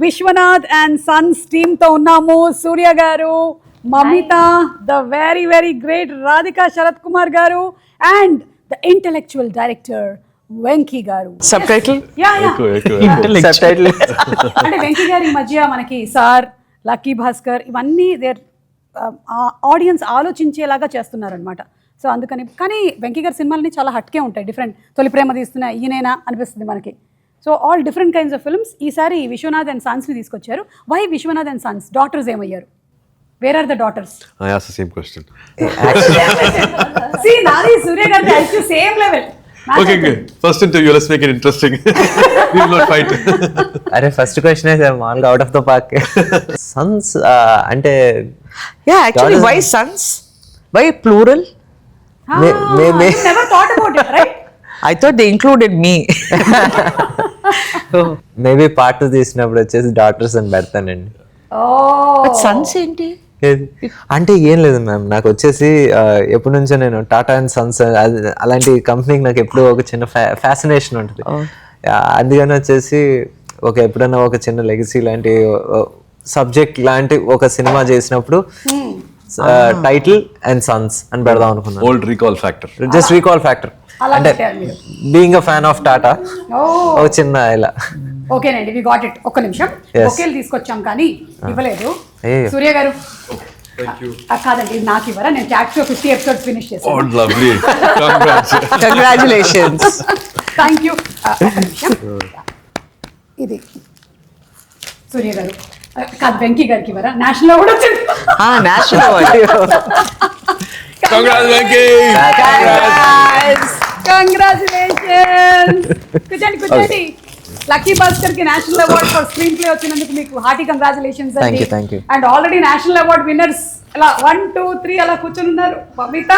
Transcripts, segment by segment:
Vishwanath and Sons team తో ఉన్నాము. Surya garu, Mamitha, the very very great Radhika Sarath Kumar garu and the intellectual director Venky garu. Sub title అంటే వెంకీ గారి మధ్య మనకి సార్, లక్కీ భాస్కర్ ఇవన్నీ దేర్ ఆడియన్స్ ఆలోచించేలాగా చేస్తున్నారనమాట. సో అందుకని కానీ వెంకీ గారి సినిమాలని చాలా హట్కే ఉంటాయి, డిఫరెంట్. తొలి ప్రేమ తీస్తున్న ఈయనైనా అనిపిస్తుంది మనకి. So all different kinds of films. ఈసారి విశ్వనాథ్ అండ్ సన్స్ని తీసుకొచ్చారు. Why Vishwanath and sons? Daughters ఏమయ్యారు? Where are the daughters? I asked the same question. See, నాది సూర్య గారి IQ same level. Okay, good. First interview, let's make it interesting. We will not fight. అరే first question అయితే మామూలుగా out of the park. Sons అంటే yeah actually why sons, why plural? Never thought about it, right? I thought they included me. Maybe part 2 తీసినప్పుడు వచ్చేసి daughters అని పెడతానండి. But sons ఏంటి? అంటే ఏం లేదు మ్యామ్, నాకు వచ్చేసి ఎప్పటి నుంచో నేను టాటా అండ్ సన్స్ అలాంటి కంపెనీకి నాకు ఎప్పుడు ఒక చిన్న ఫ్యాసినేషన్ ఉంటుంది. అందుకని వచ్చేసి ఎప్పుడైనా ఒక చిన్న లెగసీ లాంటి సబ్జెక్ట్ లాంటి ఒక సినిమా చేసినప్పుడు టైటిల్ అండ్ సన్స్ అని పెడదాం అనుకున్నాను. Old recall factor. Just recall factor అంటే being a fan of Tata ఒక చిన్న ఇలా. ఓకేనండి, వి గాట్ ఇట్. ఒక్క నిమిషం, ఒకేలు తీసుకొచ్చాం కానీ ఇవ్వలేదు. సూర్య గారు కాదండి, ఇది నాకు ఇవ్వరా? నేను క్యాట్ షో 50 ఎపిసోడ్స్ ఫినిష్ చేశాను. Oh, lovely. Congrats. Congratulations. Thank you. ఒక్క నిమిషం, ఇది సూర్య గారు కాదు, వెంకీ గారికి ఇవ్వరా? నేషనల్ అవార్డ్ వచ్చింది. National award. Congrats, Venki. Congratulations. కూర్చోండి కూర్చోండి. లక్కీ భాస్కర్ కి national award for screen play వచ్చినందుకు మీకు హార్టీ కంగ్రాచులేషన్స్ అండి. Thank you. And already national award winners అలా 1 2 3 అలా కూర్చొని ఉన్నారు. Mamitha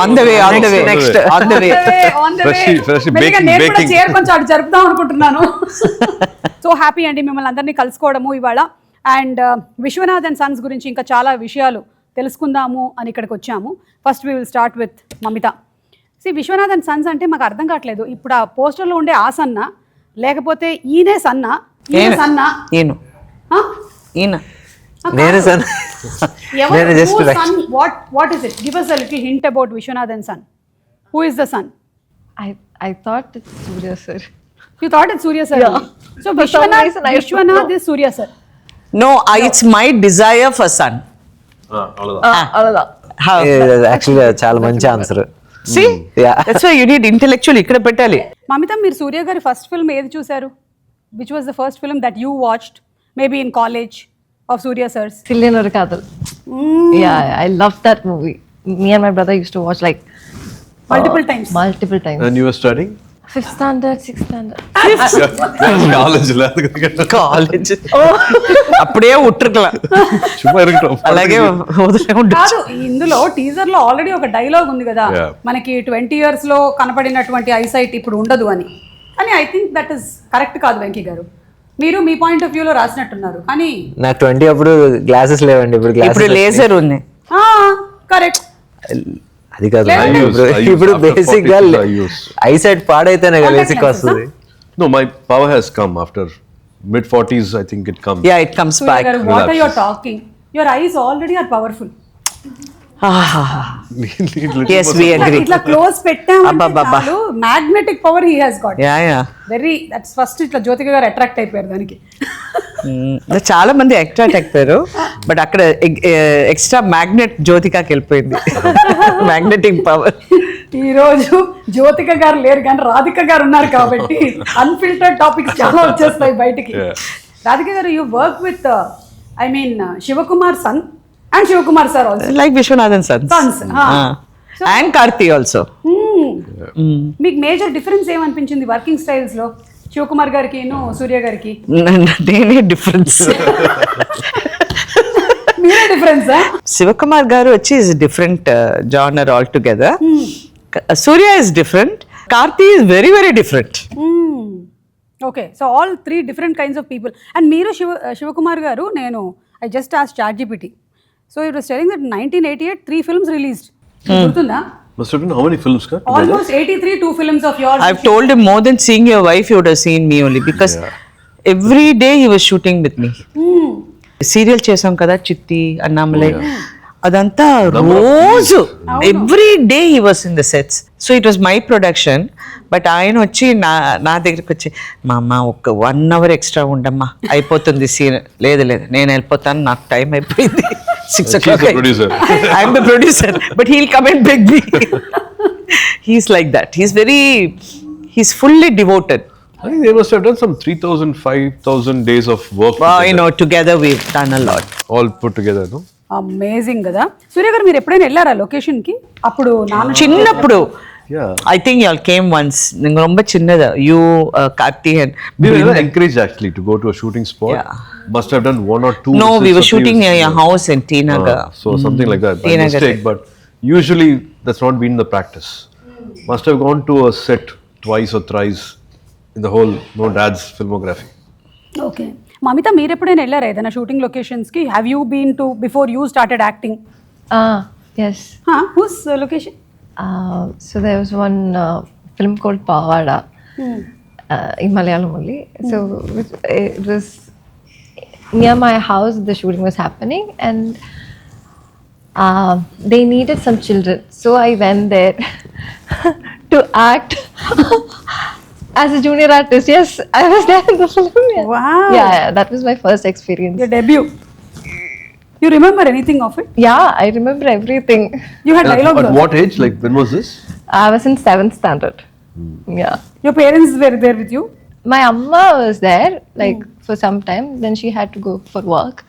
On the way, next on the way. Freshly నేను కూడా baking. చైర్ కొంచెం అటు జరుపుదాం అనుకుంటున్నాను. సో హ్యాపీ అండి మిమ్మల్ని అందరినీ కలుసుకోవడము ఇవాళ. అండ్ విశ్వనాథ్ అండ్ సన్స్ గురించి ఇంకా చాలా విషయాలు తెలుసుకుందాము అని ఇక్కడికి వచ్చాము. First we will start with Mamitha. Vishwanath and sons అంటే మాకు అర్థం కావట్లేదు. ఇప్పుడు ఆ పోస్టర్లో ఉండే ఆ సన్న, లేకపోతే ఈయనే సన్న, ఈయన సన్న, ఈయన నేను సన్ నేను just what is it? Give us a little hint about Vishwanath and son. Who is the son? I thought it's Surya sir. You thought it's Surya sir? Yeah. So For some reason I Vishwanath is Surya sir. No, it's my desire for son. Alala. How? Actually చాలా మంచి answer. See? Yeah. That's why you need intellectual ఇక్కడ పెట్టాలి. మమిత, మీరు సూర్య గారి first film ఏది చూసారు? Which was the first film that you watched? Maybe in college of Surya sir's. Sillian or Kadal. Yeah, I loved that movie. Me and my brother used to watch like Multiple times. multiple times. And you were studying? 5th standard, 6th standard. College. College అప్పుడే ఉట్టర్కల అలాగే వదిలే ఉండొచ్చు. కాదు, ఇందులో teaser లో already ఒక dialogue ఉంది కదా, Yeah. మనకి 20 years లో కనపడినటువంటి ఐసైట్ ఇప్పుడు ఉండదు అని. కానీ I think that is correct కాదు వెంకీ గారు. మీరు మీ పాయింట్ ఆఫ్ వ్యూలో రాసినట్టున్నారు కానీ నాకు 20 అప్పుడు గ్లాసెస్ లేవండి, ఇప్పుడు ఇప్పుడు గ్లాసెస్ లేజర్ ఉంది. కరెక్ట్. అది కాదు. I use ఇప్పుడు after బేసిక్ గా 40s I use. ఐసైట్ పాడైతేనే Contact బేసిక్ lenses, వస్తుంది. No, my power has come after mid-40s. I think it comes. Yeah, it comes Surya back. Garu, what are your talking? Your eyes already are powerful. Yes, we agree. ఇట్లా close పెట్టామంటే అబ్బబ్బబ్బా. చాలు, magnetic power he has got. Yeah. Very that's first ఇట్లా జ్యోతిక గారు attract అయిపోయారు దానికి. చాలా మంది అట్రాక్ట్ అయిపోయారు, బట్ అక్కడ ఎక్స్ట్రా మ్యాగ్నెట్ జ్యోతికాకి వెళ్ళిపోయింది. Magnetic power. ఈ రోజు జ్యోతిక గారు లేరు కానీ రాధిక గారు ఉన్నారు కాబట్టి అన్ఫిల్టర్డ్ టాపిక్స్ చాలా వచ్చేస్తాయి బయటికి. Yeah. Radhika garu, you work with Sivakumar son and Sivakumar sir also. Like Viswanathan Sons, sons and Karthi also. మీకు మేజర్ డిఫరెన్స్ ఏమనిపించింది వర్కింగ్ స్టైల్స్ లో శివకుమార్ గారికి సూర్య గారికి? నేనే డిఫరెన్స్. మీరే డిఫరెన్స్? శివకుమార్ గారు వచ్చి is different genre all together. Surya is different, Karthi is very very different. Okay, so all 3 different kinds of people. And మీరు శివకుమార్ గారు, I just asked ChatGPT. So it was telling that 1988 3 films released. గుర్తుందా? Must have been how many films, ka? Almost 83 2 films of yours. I've told him more than seeing your wife, you would have seen me only because every day he was shooting with me. Serial చేసాం కదా చిట్టి, అన్నామలై, అదంతా రోజు every day he was in the sets. So it was my production. But ఆయన వచ్చి నా దగ్గరికి వచ్చి, మా అమ్మ ఒక 1 hour ఎక్స్ట్రా ఉండమ్మా, అయిపోతుంది సీన్. లేదు నేను వెళ్ళిపోతాను, నాకు టైం అయిపోయింది. 6 o'clock. I'm the producer, but he'll come and beg me. He's like that. He's fully devoted. I think they must have done some 3,000, 5,000 days of work. Together we've done a lot. All put together, no? Amazing కదా. సూర్య గారు మీరు ఎప్పుడైనా వెళ్ళారా location కి? అప్పుడు నాన్న చిన్నప్పుడు Yeah. I think you all came once. நீங்க ரொம்ப சின்னதா, you, Karthi and We were never encouraged actually to go to a shooting spot. Yeah. Must have done 1 or 2. No, we were visits or shooting three near your visits. house in T Nagar. So something like that. By T Nagar mistake, side. but usually that's not been the practice. Must have gone to a set twice or thrice in the whole dad's filmography. Okay. Mamitha మీరు ఎప్పుడైనా వెళ్ళారా ఏదైనా shooting locations కి? Have you been to before you started acting? Yes. Whose location? So there was one film called Pavada in Malayalam only. So it was near my house. The shooting was happening, and they needed some children. So I went there to act as a junior artist. Yes, I was there in the film. Yeah. Wow. Yeah, that was my first experience. Your debut. You remember anything of it? Yeah, I remember everything. You had dialogue. At what age? Like when was this? I was in 7th standard. Yeah. Your parents were there with you? My amma was there like for some time. Then she had to go for work.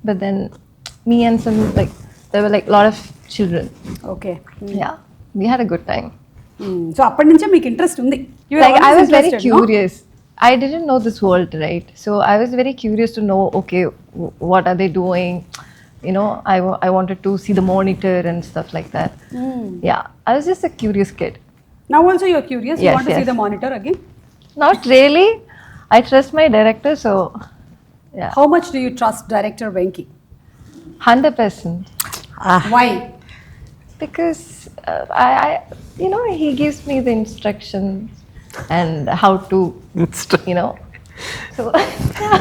But then me and some there were a lot of children. Okay. Yeah, we had a good time. So అప్పటి నుంచే మీకు interest ఉంది? You were I always was very interested, no? curious. I didn't know this world, right? So I was very curious to know, okay, what are they doing? You know, I wanted to see the monitor and stuff like that. Yeah, I was just a curious kid. Now also you're curious? You Yes, want to see yes. the monitor again? Not really. I trust my director, so yeah, How much do you trust director Venki? 100%. Why? Because I you know, he gives me the instructions and how to, you know. So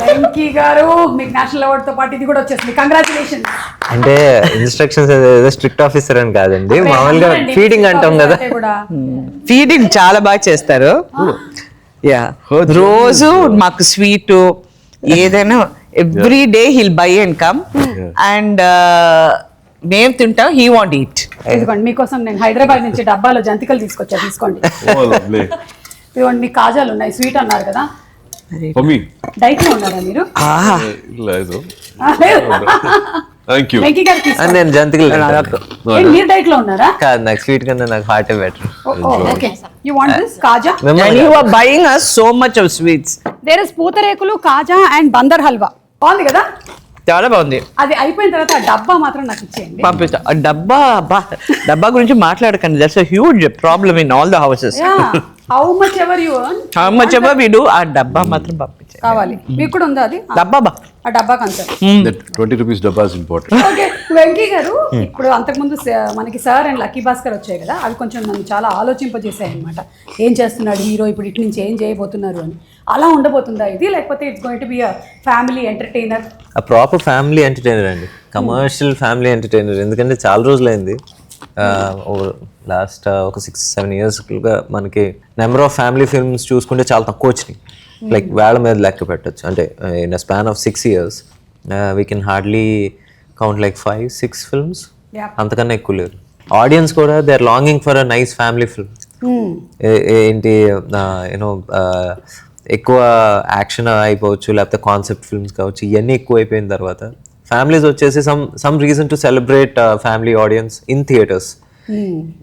Venky గారు మీకు national award తో పాటు ఇది కూడా వచ్చేసింది. Congratulations. అంటే instructions ఏదో strict officer అని కాదండి, మామూలుగా ఫీడింగ్ అంటాం కదా. ఫీడింగ్ చాలా బాగా చేస్తారు. యా, రోజు మాకు స్వీట్ ఏదైనా every day hill by and come and మేము తింటాం, హీ వాంట్ ఈట్. ఇదిగోండి మీకోసం నేను హైదరాబాద్ నుంచి డబ్బాలో జంతికలు తీసుకొచ్చా, తీసుకోండి. Oh, lovely. ఇదిగోండి మీకు కాజాలు ఉన్నాయి, స్వీట్ అన్నారు కదా. For me. డైట్ లో ఉన్నారా మీరు? లేదు. లేదు. Thank you. వెంకీ గారు అని తీసుకోండి. నేను జంతికలు తింటాను. ఏంటి, మీరు డైట్ లో ఉన్నారా? కాదు, నాకు స్వీట్ కన్నా నాకు హార్టే better. Okay. You want this kaja? And you are buying us so much of sweets. There is pootharekulu, kaja and Bandar halwa. బాగుంది కదా? చాలా బాగుంది. అది అయిపోయిన తర్వాత ఆ డబ్బా మాత్రం నాకు ఇచ్చేయండి. పంపిస్తా. ఆ డబ్బా గురించి మాట్లాడకండి. That's a huge problem in all the houses. How much ever you earn, How much ever we do, ఆ డబ్బా మాత్రం పంపించే. కావాలి. మీకు కూడా ఉందా అది? డబ్బా ఆ డబ్బా cancer. That 20 rupees dabba is important. Okay. Venky గారు, ఇప్పుడు అంతకుముందు మనకి సార్ అండ్ లక్కీ భాస్కర్ వచ్చాయి కదా, అవి కొంచెం నన్ను చాలా ఆలోచింపజేసాయి అనమాట. ఏం చేస్తున్నాడు హీరో ఇప్పుడు, ఇటు నుంచి ఏం చేయబోతున్నారు అని. అలా ఉండబోతుందా ఇది, లేకపోతే it's going to be a family entertainer? ఆ ప్రాపర్ ఫ్యామిలీ ఎంటర్టైనర్ అండి, కమర్షియల్ ఫ్యామిలీ ఎంటర్టైనర్. ఎందుకంటే చాలా రోజులైంది, లాస్ట్ ఒక 6-7 yearsగా మనకి నెంబర్ ఆఫ్ ఫ్యామిలీ ఫిల్మ్స్ చూసుకుంటే చాలా తక్కువ వచ్చినాయి. లైక్ వేళ మీద లెక్క పెట్టచ్చు. అంటే in a span of 6 years we can hardly count like 5-6 films. అంతకన్నా ఎక్కువ లేరు. ఆడియన్స్ కూడా they are longing for a nice family film. ఏంటి యూనో ఎక్కువ యాక్షన్ అయిపోవచ్చు, లేకపోతే కాన్సెప్ట్ ఫిల్మ్స్ కావచ్చు, ఇవన్నీ ఎక్కువ అయిపోయిన తర్వాత ఫ్యామిలీస్ వచ్చేసి some reason to celebrate family audience in theatres.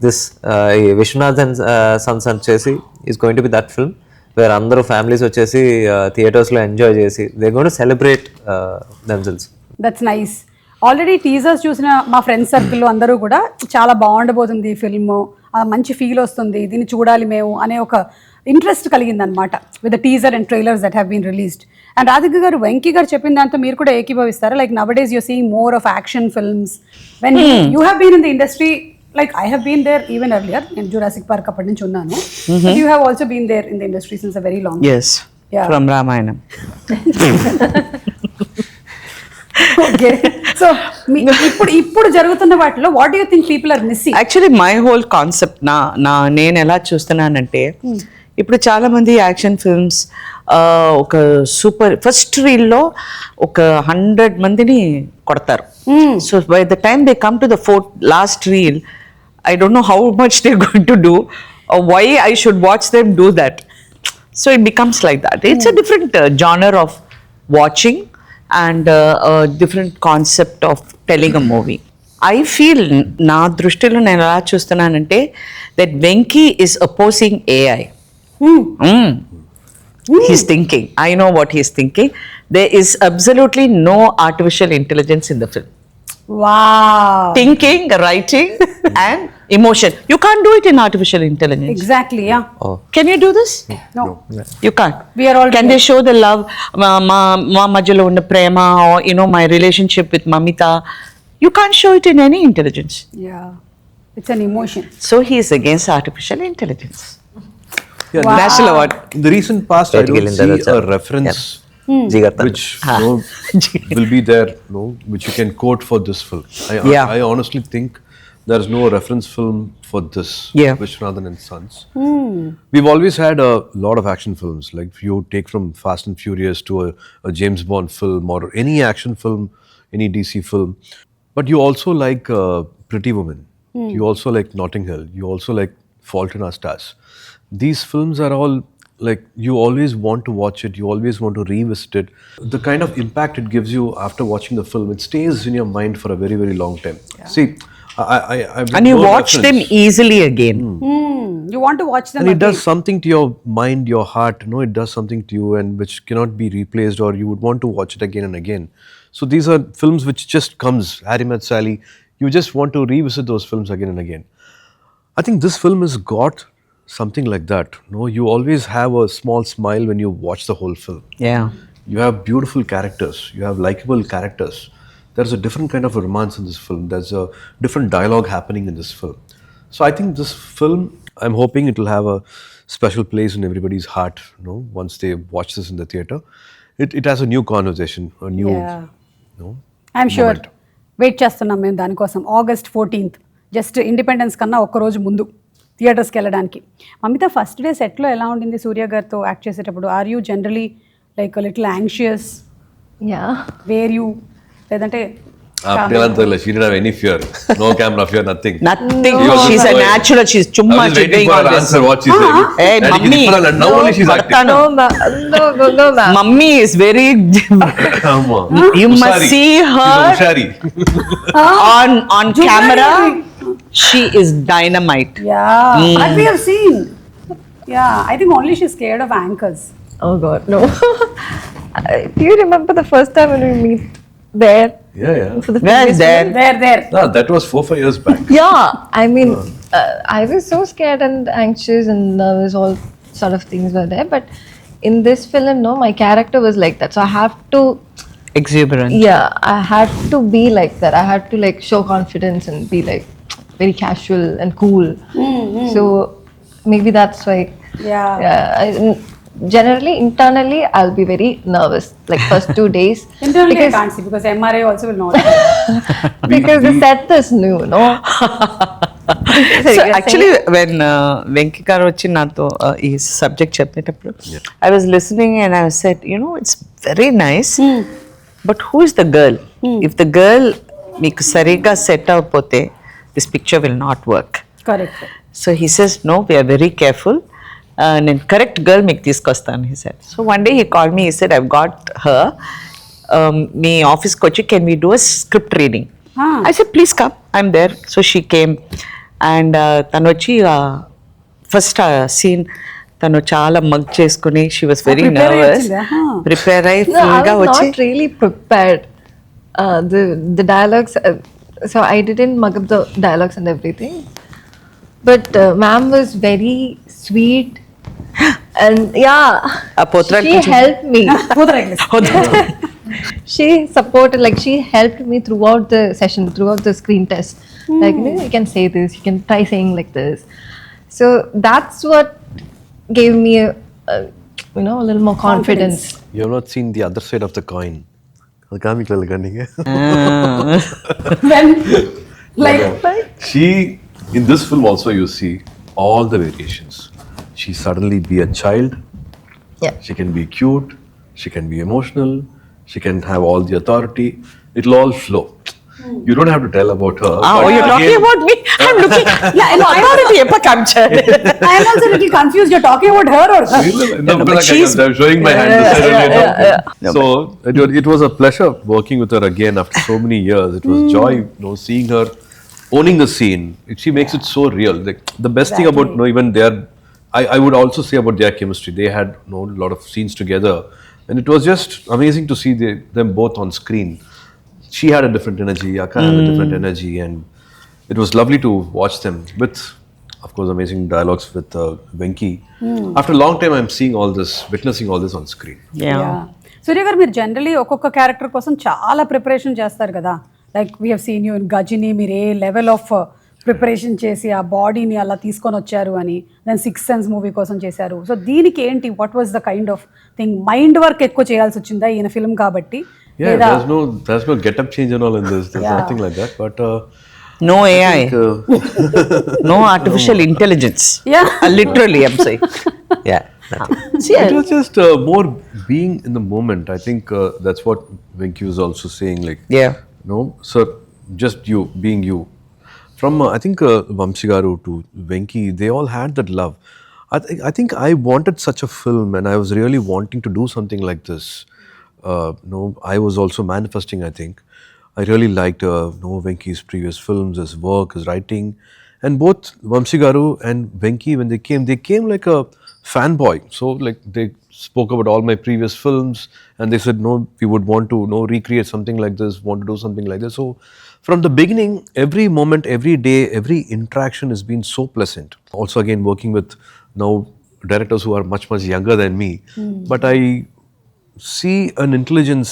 This Vishwanath and sons వచ్చేసి is going to be that film where అందరూ ఫ్యామిలీస్ వచ్చేసి థియేటర్స్లో ఎంజాయ్ చేసి they going to celebrate themselves. That's nice. Already teasers చూసిన మా ఫ్రెండ్స్ సర్కిల్లో అందరూ కూడా చాలా బాగుండబోతుంది ఈ ఫిల్మ్, మంచి ఫీల్ వస్తుంది, దీన్ని చూడాలి మేము అనే ఒక ఇంట్రెస్ట్ కలిగిందనమాట with the teaser and trailers that have been released. And Radhika garu, Venky garu చెప్పిన దాంతో మీరు కూడా ఏకీభవిస్తారా? Like now days you're seeing more of action films. When you have been in the industry, like I have been there even earlier in Jurassic Park అప్పటి నుంచి ఉన్నాను. You have also been there in the industry since a very long time. Yes. Yeah. from Ramayana. Okay so ఇప్పుడు జరుగుతున్న వాటిలో what do you think people are missing? Actually my whole concept నేను ఎలా చూస్తున్నానంటే ఇప్పుడు చాలా మంది యాక్షన్ ఫిల్మ్స్ ఒక సూపర్ ఫస్ట్ రీల్లో ఒక 100 మందిని కొడతారు. So by the time they come to the last reel, I don't know how much they're going to do or why I should watch them do that. So it becomes like that. It's a different genre of watching and a different concept of telling a movie. I feel నా దృష్టిలో నేను ఎలా చూస్తున్నానంటే that Venki is opposing AI. He's thinking. I know what he's thinking. There is absolutely no artificial intelligence in the film. Wow, Thinking, writing, and emotion. You can't do it in artificial intelligence. Exactly. Yeah, Can you do this? No, You can't. We are all Can they show the love? మా మధ్యలో ఉన్న ప్రేమ, or my relationship with Mamita. You can't show it in any intelligence. Yeah, it's an emotion. So he is against artificial intelligence. Yeah, Wow. National award. in the recent past, I don't see a reference Jigarthan. which will be there, which you can quote for this film. Yeah. I honestly think there is no reference film for this, Yeah. Vishwanathan and Sons. We've always had a lot of action films. Like if you take from Fast and Furious to a James Bond film or any action film, any DC film, but you also like Pretty Woman. You also like Notting Hill. You also like Fault in Our Stars. These films are all like you always want to watch it, you always want to revisit it. The kind of impact it gives you after watching the film, it stays in your mind for a very, very long time. See, I And you watch them easily again. You want to watch them and it again. does something to your mind, your heart. It does something to you, and which cannot be replaced, or you would want to watch it again and again. So these are films which just comes. Harry Met Sally. You just want to revisit those films again and again. I think this film has got something like that. You always have a small smile when you watch the whole film. Yeah. You have beautiful characters. You have likable characters. There's a different kind of romance in this film. There's a different dialogue happening in this film. So I think this film, I'm hoping it will have a special place in everybody's heart. Once they watch this in the theater, it has a new conversation, a new. Yeah. I'm sure wait చేస్తున్నాం మేము దానికోసం. August 14th, just independence కన్నా ఒక్కరోజు ముందు థియేటర్స్కి వెళ్ళడానికి. Mamitha, first day సెట్లో ఎలా ఉండింది సూర్య గారితో యాక్ట్ చేసేటప్పుడు? Are you generally like little anxious? Yeah. Were you, లేదంటే She didn't have any fear. No camera fear, nothing. Nothing. He was She's just a going. natural. She's I chumma was waiting doing for all her this. answer, what she said. Hey, And mummy. now only she's acting. No, no, ma'am. Mummy is very. Amma. You must Ushari. see her She's a Ushari. on camera. She is dynamite. that we have seen. I think only she's scared of anchors. Oh God, no. Do you remember the first time when we meet there? Yeah. For the Where previous there? film? There. No, that was 4-5 years back. Yeah, I mean, I was so scared and anxious and nervous, all sort of things were there. But in this film, no, my character was like that. So I have to, Exuberant. yeah, I had to be like that. I had to like show confidence and be like very casual and cool. So maybe that's why. Yeah. Generally, internally, I'll be very nervous. Like first 2 days. Internally, I because, can't see because MRI also will not. because the set is new, no? So actually, when Venki garu వచ్చి నాతో ఈ subject చెప్పేటప్పుడు I was listening and I said, it's very nice, but who is the girl? If the girl మీకు సరిగా set అవ్వకపోతే this picture will not work. Correct. So he says, no, we are very careful. నేను correct girl మీకు తీసుకొస్తాను, he said. So one day he called me, he said, I've got her. మీ ఆఫీస్కి వచ్చి can we do a script reading? I said, please come, I'm there. So she came and తను వచ్చి first scene తను చాలా mug చేసుకుని she was very nervous. Prepare అయ్యి No, I ఫుల్గా was వచ్చి not really prepared. The dialogues, so I didn't mug up the dialogues and everything. But ma'am was very sweet and she helped me. She supported, like she helped me throughout the session, throughout the screen test. Like, you can say this, you can try saying like this. So that's what gave me you know, a little more confidence. You have not seen the other side of the coin. ಅದು ಕಾಮಿಕ್ಲಲ್ಲಿ ಕಣ್ಣಿಗೆ. When, like, She, in this film also you see all the variations. She suddenly be a child. Yeah. She can be cute. She can be emotional. She can have all the authority. It'll all flow. You don't have to tell about her. Oh, but you're talking again- about me? I'm looking. Yeah, no, I'm already ever captured. I am also a little confused. You're talking about her or her? No, but because she's- I'm showing my hand. this side only, no? No, So it was a pleasure working with her again after so many years. It was joy, seeing her owning the scene. She makes it so real. Like, the best thing about even their, I would also say about their chemistry. They had a lot of scenes together, and it was just amazing to see them both on screen. She had a different energy. Akka had a different energy, and it was lovely to watch them with, of course, amazing dialogues with Venki. After a long time, I'm seeing all this, witnessing all this on screen. Yeah. సూర్య గారు మీరు generally ఒక్కొక్క character కోసం చాలా preparation చేస్తారు కదా, like we have seen you in Ghajini మీరు ఏ level of preparation చేసి ఆ బాడీని అలా తీసుకొని వచ్చారు అని, దెన్ 6th Sense మూవీ కోసం చేశారు. సో దీనికి ఏంటి, what was the kind of thing, mind work ఎక్కువ చేయాల్సి వచ్చిందా ఈయన ఫిల్మ్ కాబట్టి? Yeah, there's no get up change and all in this. There's nothing like that. But No AI. No Oh. artificial intelligence. Yeah. Literally, I'm saying. Yeah. it was just more being in the moment. I think that's what Venki was also saying. Like, Yeah. no, sir, just you being you. From I think Vamsi Garu to Venki, they all had that love. I think I wanted such a film, and I was really wanting to do something like this. I was also manifesting. I think I really liked Venki's previous films, his work, his writing, and both Vamsi Garu and Venki, when they came like a fanboy. So like they spoke about all my previous films, and they said, no, we would want to recreate something like this, want to do something like this. So from the beginning, every moment, every day, every interaction has been so pleasant. Also again working with now directors who are much younger than me, but I see an intelligence,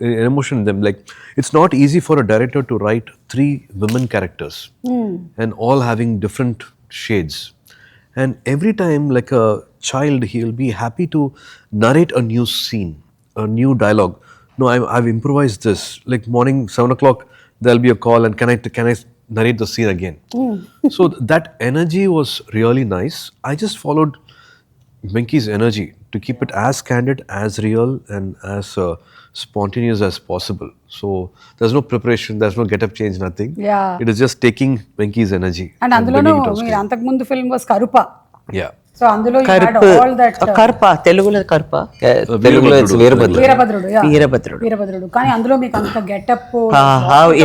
an emotion in them. Like, it's not easy for a director to write 3 women characters and all having different shades. And every time, like a child, he'll be happy to narrate a new scene, a new dialogue. No, I've improvised this. Like morning, 7 o'clock, there'll be a call, and can I narrate the scene again? So that energy was really nice. I just followed Venki's energy to keep it as candid, as real, and as spontaneous as possible. So there's no preparation, there's no get-up change, nothing. Yeah. It is just taking Venki's energy and అందులోనూ bringing it on మీరు screen. అంతకుముందు film was కరుప, Yeah. So అందులో you had Karpa. all that Karpa. Telugulo Karpa. తెలుగులో it's Veerabhadrudu. Veerabhadrudu, yeah. వీరభద్రుడు. వీరభద్రుడు, కానీ అందులో మీకు అంత getup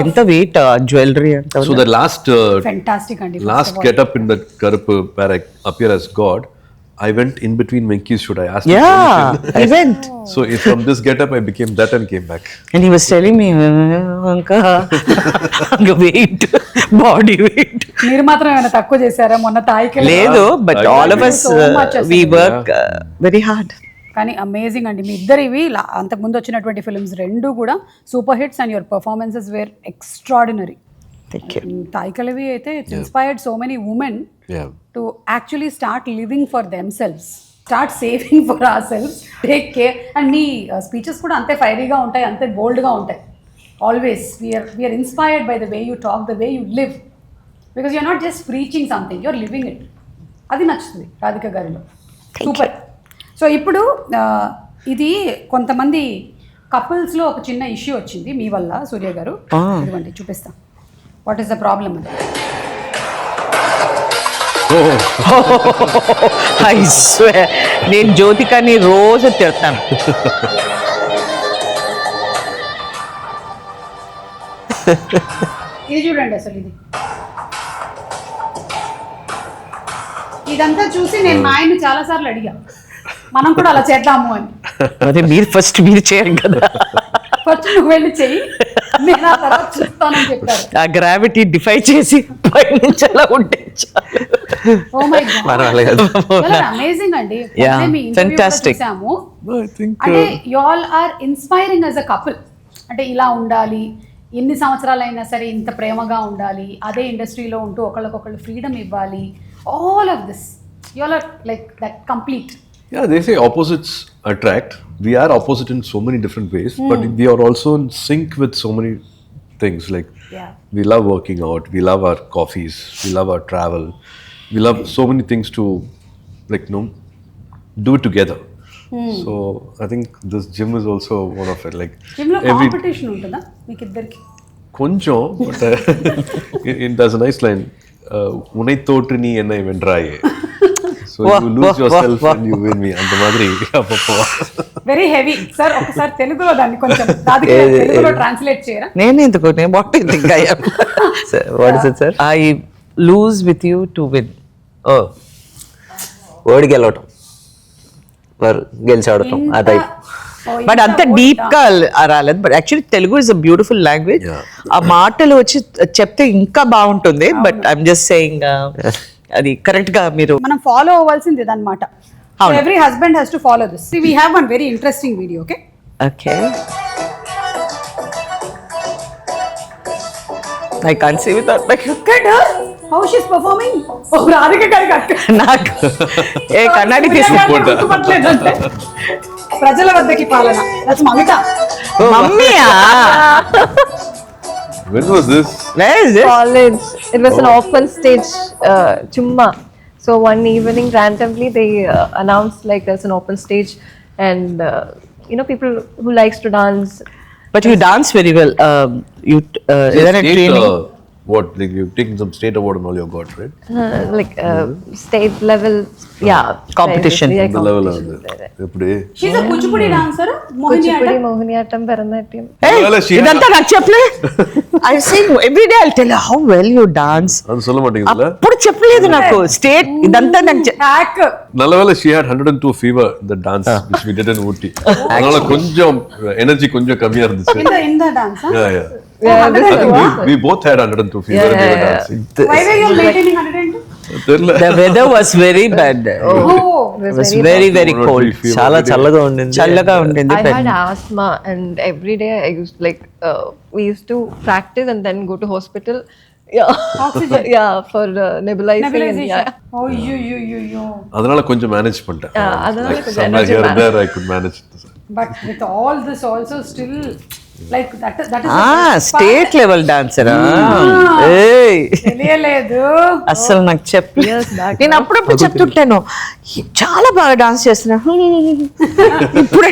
ఎంత వెయిట్ జ్యువెలరీ అంత So the last ఫెంటాస్టిక్ అండి. last get-up in that Karupu where I appear as God, I went in between Venki's shoot. I asked him Yeah, permission. I went. So from this get-up, I became that and came back. And he was telling me, Anka, weight, body weight. మీరు మాత్రం ఏమైనా తక్కువ చేశారా మొన్న తాయికి? లేదు, but all of us, So much we అసలు. work very hard. కానీ amazing అండి మీ ఇద్దరివి. అంతకుముందు వచ్చినటువంటి ఫిల్మ్స్ రెండు కూడా super hits, and your performances were extraordinary. Thank you. తాయికలవి అయితే it's inspired so many women Yeah. to actually start living for themselves, start saving for ourselves, take care. And మీ స్పీచెస్ కూడా అంతే ఫైరీగా ఉంటాయి, అంతే బోల్డ్గా ఉంటాయి. Always we're inspired by the way you talk, the way you live, because you're not just preaching something, you're living it. అది నచ్చుతుంది రాధిక గారిలో. సూపర్. సో ఇప్పుడు ఇది కొంతమంది కపుల్స్లో ఒక చిన్న ఇష్యూ వచ్చింది మీ వల్ల సూర్య గారు. ఇదిగోండి చూపిస్తాం వాట్ ఈస్ ద ప్రాబ్లమ్ అని. I swear, నేను జ్యోతికని రోజు తిడతాను. ఇది చూడండి అసలు ఇదంతా చూసి నేను మా ఆయన్ని చాలా సార్లు అడిగా, మనం కూడా అలా చేద్దాము అని. అదే మీరు చేయరు కదా. ఫస్ట్ నువ్వు వెళ్ళి చెయ్యి, నేను ఆ తర్వాత చూస్తానని చెప్పారు. ఆ గ్రావిటీ డిఫై చేసి పైనుంచి అలా ఉంటే ఓ మై మనం అలాగే అమేజింగ్ అండి. Yeah, అంటే మీ interview కూడా fantastic. చూసాము. No, I think అంటే you all are inspiring as a couple. అంటే ఇలా ఉండాలి, ఎన్ని సంవత్సరాలైనా సరే ఇంత ప్రేమగా ఉండాలి, అదే ఇండస్ట్రీలో ఉంటూ ఒకళ్ళకొకళ్ళు ఫ్రీడమ్ ఇవ్వాలి. All of this you all are like that complete. Yeah, they say opposites attract. We are opposite in so many different ways, but we are also in sync with so many things. Like Yeah. we love working out, we love our coffees, we love our travel, we love so many things to do it together. So I think this gym is also one of it. Like gym లో competition ఉంటుందా మీకు ఇద్దరికి? కొంచెం, but there's a nice line. Unai thotru nee enna vendraye. So you lose yourself and you win me. అంత మాదిరి very heavy sir. ఒకసారి తెలుగులో దాన్ని కొంచెం తెలుగులో ట్రాన్స్లేట్ చేయరా? నేను ఎందుకు what you think I am what is it sir? I lose with you to win. Oh ఓడి గెలవటం, గెలిచి ఆడటం ఆ టైప్. బట్ అంత డీప్ గా రాలేదు. But actually Telugu is a beautiful language. ఆ మాటలు వచ్చి చెప్తే ఇంకా బాగుంటుంది. బట్ ఐఎమ్ జస్ట్ సేయింగ్ అది కరెక్ట్ గా మీరు మనం ఫాలో అవ్వాల్సింది ఇదన్నమాట. Every husband has to follow this. We have one very interesting video. Okay, okay. I can't see without my look at her. How she's performing? Oh, Radhika గారికి నాకు ఏ కన్నడి తీసుకుంటా. ప్రజల వద్దకి పాలన. That's Mamitha. మమ్మీయా? When was this? Where is this? College. It was an open stage chumma. So one evening randomly they announced like there's an open stage and people who likes to dance. But you dance very well. You ఏదైనా State, training? what? Like you've taken some state award and all you got, right? State level, yeah. Competition. Yeah, The level of ఎప్పుడే She's a Kuchipudi dancer. Kuchipudi, Mohiniyattam, Bharatanatyam. Hey, Well, she had- ఇదంతా నాకు చెప్పలే. I say every day I'll tell her how well you dance. అది சொல்ல மாட்டேங்குதுல. అప్పుడు చెప్పలేదు నాకు. State ఇదంతా నాకు Hack. நல்லவேளை she had 102 fever the dance which we did in Ooty. அதனால கொஞ்சம் எனர்ஜி கொஞ்சம் கம்மியா இருந்துச்சு. In the dance, huh? Yeah. Yeah, I think we both had 102 fever when we were dancing. Why were you maintaining 102? தெரியல. the weather was very bad. Oh, It was very very cold. చాలా చల్లగా ఉండింది. చల్లగా ఉండింది. I had asthma and every day I used we used to practice and then go to hospital. Yeah. Oxygen. Yeah, for nebulizing. And, nebulization. yeah. Oh, you. அதனால கொஞ்சம் manage பண்ணிட்டேன். அதனால கொஞ்சம் Somewhere energy here and there I could manage it. But with all this also still like that is state level డాన్సరా? ఏయ్, తెలియలేదు. అసలు నాకు చెప్పి Years back. నేను అప్పుడప్పుడు చెప్తుంటాను చాలా బాగా డాన్స్ చేస్తున్నా. ఇప్పుడు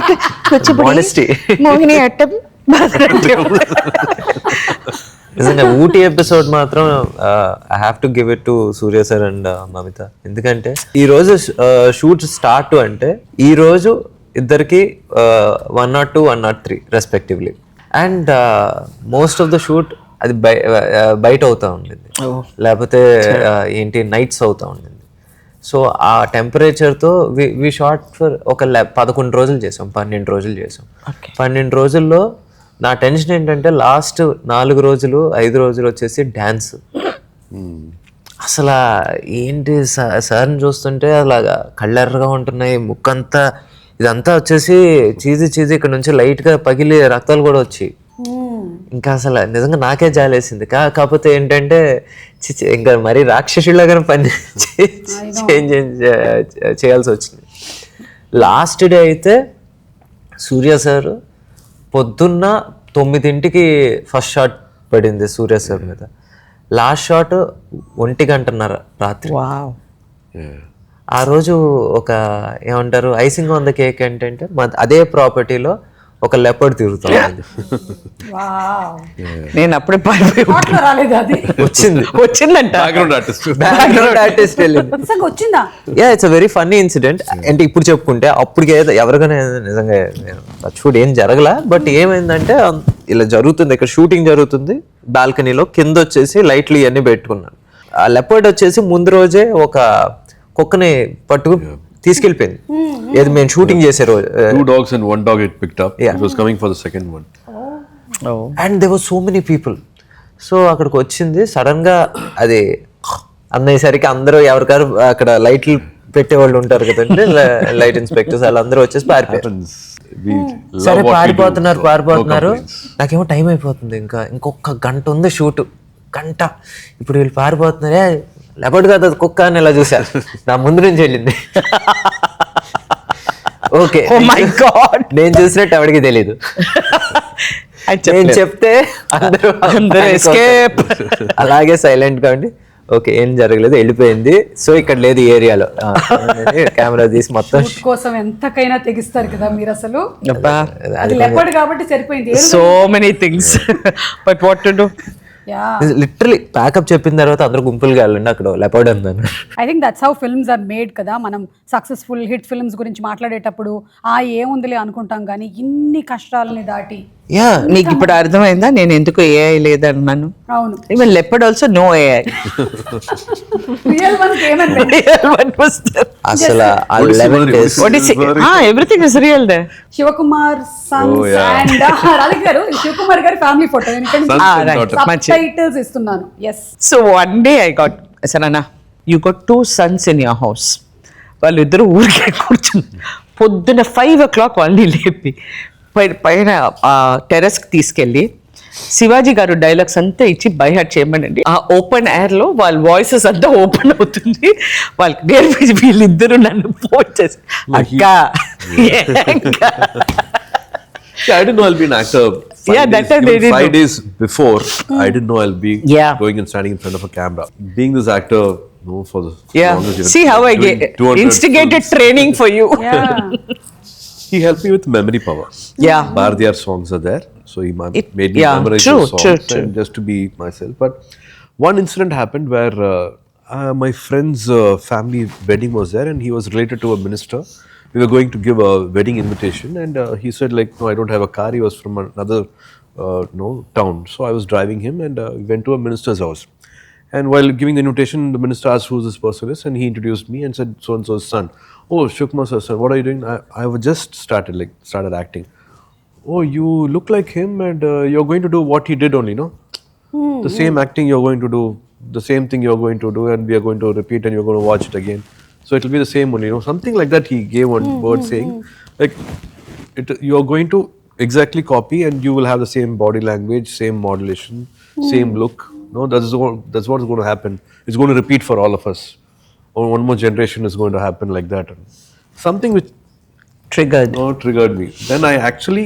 Honesty. మోహిని అట్టం భరతనాట్యం. నిజంగా ఊటీ ఎపిసోడ్ మాత్రం I have to give it to Surya sir and Mamitha. ఎందుకంటే ఈ రోజు షూట్ స్టార్ట్ అంటే ఈ రోజు ఇద్దరికి 102, 103 respectively. And most of the shoot అది బయట అవుతా ఉండింది, లేకపోతే ఏంటి నైట్స్ అవుతా ఉండింది. సో ఆ టెంపరేచర్తో వి షార్ట్ ఫర్ ఒక 11 రోజులు చేసాం, 12 రోజులు చేసాం. 12 రోజుల్లో నా టెన్షన్ ఏంటంటే లాస్ట్ 4 రోజులు 5 రోజులు వచ్చేసి డ్యాన్స్. అసలు ఏంటి సార్ని చూస్తుంటే అలాగా కళ్ళెర్రగా ఉంటున్నాయి, ముక్కంతా ఇదంతా వచ్చేసి చీజీ ఇక్కడ నుంచి లైట్గా పగిలి రక్తాలు కూడా వచ్చి ఇంకా అసలు నిజంగా నాకే జాలేసింది. కాకపోతే ఏంటంటే ఇంకా మరీ రాక్షసులాగానే పని చేంజ్ చేయాల్సి వచ్చింది. లాస్ట్ డే అయితే సూర్య సార్ పొద్దున్న 9ంటికి ఫస్ట్ షాట్ పడింది సూర్య సార్ మీద. లాస్ట్ షాట్ 1:30 రాత్రి. ఆ రోజు ఒక ఏమంటారు ఐసింగ్ ఆన్ ద కేక్ ఏంటంటే అదే ప్రాపర్టీలో ఒక లెపర్డ్ తిరుగుతాం. నేను అప్పుడే రాలేదు అది వచ్చిందంట. బ్యాక్గ్రౌండ్ ఆర్టిస్ట్ వచ్చిందా? Yeah, it's a very funny incident. అంటే ఇప్పుడు చెప్పుకుంటే అప్పటికే ఎవరికైనా నిజంగా చూడు ఏం జరగలా. బట్ ఏమైందంటే ఇలా జరుగుతుంది, ఇక్కడ షూటింగ్ జరుగుతుంది, బాల్కనీలో కింద వచ్చేసి లైట్లు ఇవన్నీ పెట్టుకున్నాను. ఆ లెపర్డ్ వచ్చేసి ముందు రోజే ఒక కుక్కని పట్టుకు తీసుకెళ్ళిపోయింది. ఏది మేము షూటింగ్ చేసే రోజు. 2 dogs and 1 dog it picked up. Yeah. It was coming for the second one. And they were so many people. So అక్కడికి వచ్చింది సడన్ గా అది అన్నయ్యేసరికి అందరూ ఎవరికారు అక్కడ లైట్లు పెట్టేవాళ్ళు ఉంటారు కదండి, లైట్ ఇన్స్పెక్టర్స్ వాళ్ళందరూ వచ్చేసి పారిపోయారు. సరే పారిపోతున్నారు. నాకేమో టైం అయిపోతుంది, ఇంకొక గంట ఉంది షూట్, గంట. ఇప్పుడు వీళ్ళు పారిపోతున్నారే, లెపర్డ్ కాదు కుక్క అని ఇలా చూశారు. నా ముందు నుంచి వెళ్ళింది. Okay Oh my God. నేను చూసినట్టు ఎవరికి తెలీదు. అది నేను చెప్పలేదు. చెప్తే అందరూ అందరూ escape. అలాగే సైలెంట్ గా ఉండి ఓకే ఏం జరగలేదు వెళ్ళిపోయింది, సో ఇక్కడ లేదు ఈ ఏరియాలో కెమెరా తీసి మొత్తం షూట్ కోసం ఎంతకైనా తెగిస్తారు కదా మీరు అసలు. అబ్బా, అది లెపర్డ్ కాబట్టి సరిపోయింది. so many things. But what to do? Yeah, literally pack up చెప్పిన తర్వాత అందరూ గుంపులుగా వెళ్ళండి అక్కడ లెపర్డ్ ఉందని. I think that's how films are made కదా. మనం సక్సెస్ఫుల్ హిట్ ఫిల్మ్స్ గురించి మాట్లాడేటప్పుడు ఏముందిలే అనుకుంటాం, కానీ ఇన్ని కష్టాలని దాటి. యా నీకు ఇప్పుడు అర్థమైందా నేను ఎందుకు ఏఐ లేదన్నాను? అవును, even leopard also no AI. Real ones ఏమన్నా అసలు ఆ What is 11 Simone? days What is everything is real they. Shivakumar sons Oh, yeah. And Radhika garu, Shivakumar గారి family photo Sons and daughter. Titles ఇస్తున్నాను. Yes, so one day I got సరేనా, you got 2 sons in your house. వాళ్ళిద్దరూ ఊరికే కూర్చుని పొద్దున్న 5 o'clock వాళ్ళని లేపి పైన టెర్రస్కి తీసుకెళ్ళి శివాజీ గారు డైలాగ్స్ అంతా ఇచ్చి బై హార్ట్ చేయమనండి. ఆ ఓపెన్ ఎయిర్లో వాళ్ళ వాయిసెస్ అంతా ఓపెన్ అవుతుంది. వాళ్ళకి నేర్పించి వీళ్ళిద్దరూ నన్ను ఫోన్ చేసి అక్క Yeah, I didn't know I'll be an actor. Yeah, that time they didn't 5 know. days before, I didn't know I'll be Yeah. going and standing in front of a camera. Being this actor, for the Yeah, longest year, see how I doing get 200 instigated films. training for you. Yeah, He helped me with memory power. Yeah. Bharatiyar songs are there, so he made me yeah, memorize true, those songs true. and just to be myself. But one incident happened where my friend's family wedding was there, and he was related to a minister. We were going to give a wedding invitation, and he said like, no, I don't have a car. He was from another town, so I was driving him, and we went to a minister's house. And while giving the invitation, the minister asked who this person is, and he introduced me and said, so and so's son. Oh, Shukma sir's son. What are you doing? I have just started acting. Oh, you look like him, and you're going to do what he did only, no? The same acting you're going to do, the same thing you're going to do, and we are going to repeat, and you're going to watch it again. So it'll be the same only, something like that. He gave one word saying, like, you are going to exactly copy, and you will have the same body language, same modulation, same look. No, that's what's going to happen. It's going to repeat for all of us. Or one more generation is going to happen like that. Something which Triggered. triggered me. Then I actually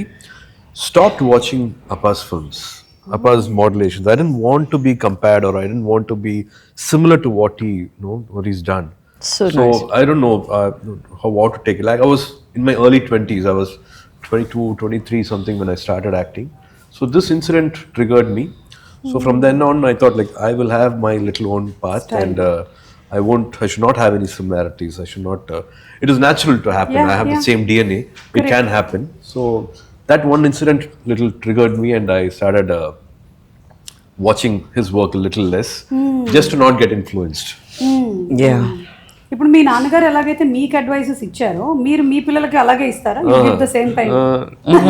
stopped watching Appa's films, Appa's modulations. I didn't want to be compared, or I didn't want to be similar to what he's done. So nice. I don't know how to take it. Like I was in my early 20s. I was 22, 23 something when I started acting. So this incident triggered me. So from then on, I thought like I will have my little own path, and I should not have any similarities. I should not. It is natural to happen. Yeah, I have yeah. the same DNA. It can happen. So that one incident little triggered me, and I started watching his work a little less, just to not get influenced. Yeah. ఇప్పుడు మీ నాన్నగారు ఎలాగైతే మీకు advices ఇచ్చారో మీరు మీ పిల్లలకి అలాగే ఇస్తారా? The same time.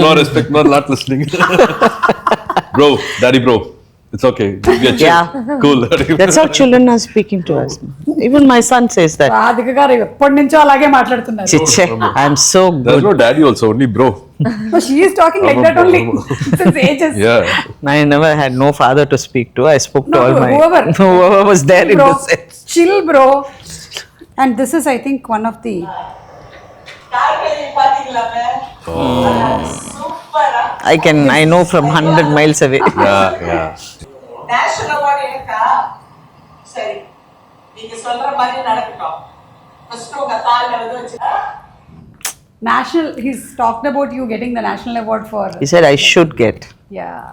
No respect, not listening. Bro, daddy, bro. It's okay. We are chill. Yeah. Cool. That's how children are speaking to us. Even my son says that. Radhika గారు ఎప్పటి నుంచో అలాగే మాట్లాడుతున్నారు. Chiche, I'm so There's good. no daddy also, only bro. She is talking like that only since ages. Yeah. I never had no father to speak to. I spoke to No, all to my whoever was there in Bro, the set. chill bro. And this is I think one of the I know from 100 miles away. Yeah. National award எனக்கா சரி நீங்க சொல்ற மாதிரி நடக்கட்டும் first உங்க கால்ல வந்து வச்சு national, he's talked about you getting the national award for He said I should get. yeah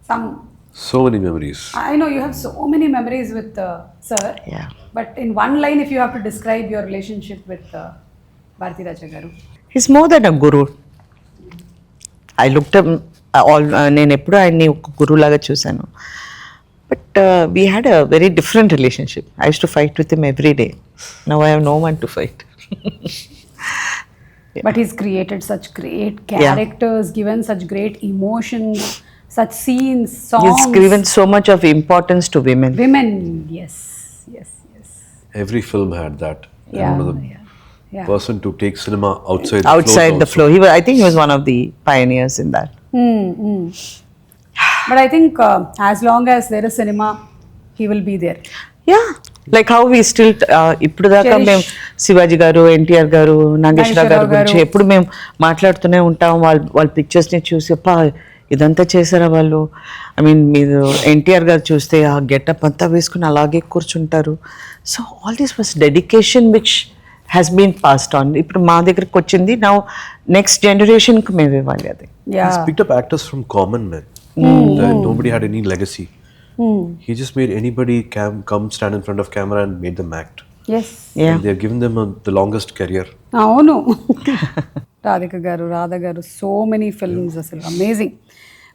some. So many memories. I know you have so many memories with sir. Yeah. But in one line, if you have to describe your relationship with Bharati Raja garu. He's more than a guru. I looked up నేను ఎప్పుడు ఆయన్ని ఒక గురువు లాగా చూశాను. But we had a very different relationship. I use to fight with him every day. Now I have no one to fight. But he's created such great characters, given such great emotions, such scenes, songs. He's given so much of importance to women. Women, yes. Every film had that. And Yeah, one of the yeah. person to take cinema outside Outside the also. flow. I think he was one of the pioneers in that. But I think as long as there is cinema, he will be there. Yeah. Like how we still ఇప్పుడు దాకా మేము శివాజీ గారు, ఎన్టీఆర్ గారు, నాగేశ్వరరావు గారి గురించి ఎప్పుడు మేము మాట్లాడుతూనే ఉంటాం. వాళ్ళ పిక్చర్స్ని చూసి అప్పా ఇదంతా చేశారా వాళ్ళు. ఐ మీన్ మీరు ఎన్టీఆర్ గారు చూస్తే ఆ గెటప్ అంతా వేసుకుని అలాగే కూర్చుంటారు. So all this was dedication which has been passed on. ఇప్పుడు మా దగ్గరకు వచ్చింది, నా నెక్స్ట్ జనరేషన్కి మేము ఇవ్వాలి అది. He's picked up actors from common men. Nobody had any legacy. He just made anybody come stand in front of camera and made them act. Yes. And they have given them the longest career. అవును. రాధిక గారు, రాధా గారు, so many films, అసలు amazing.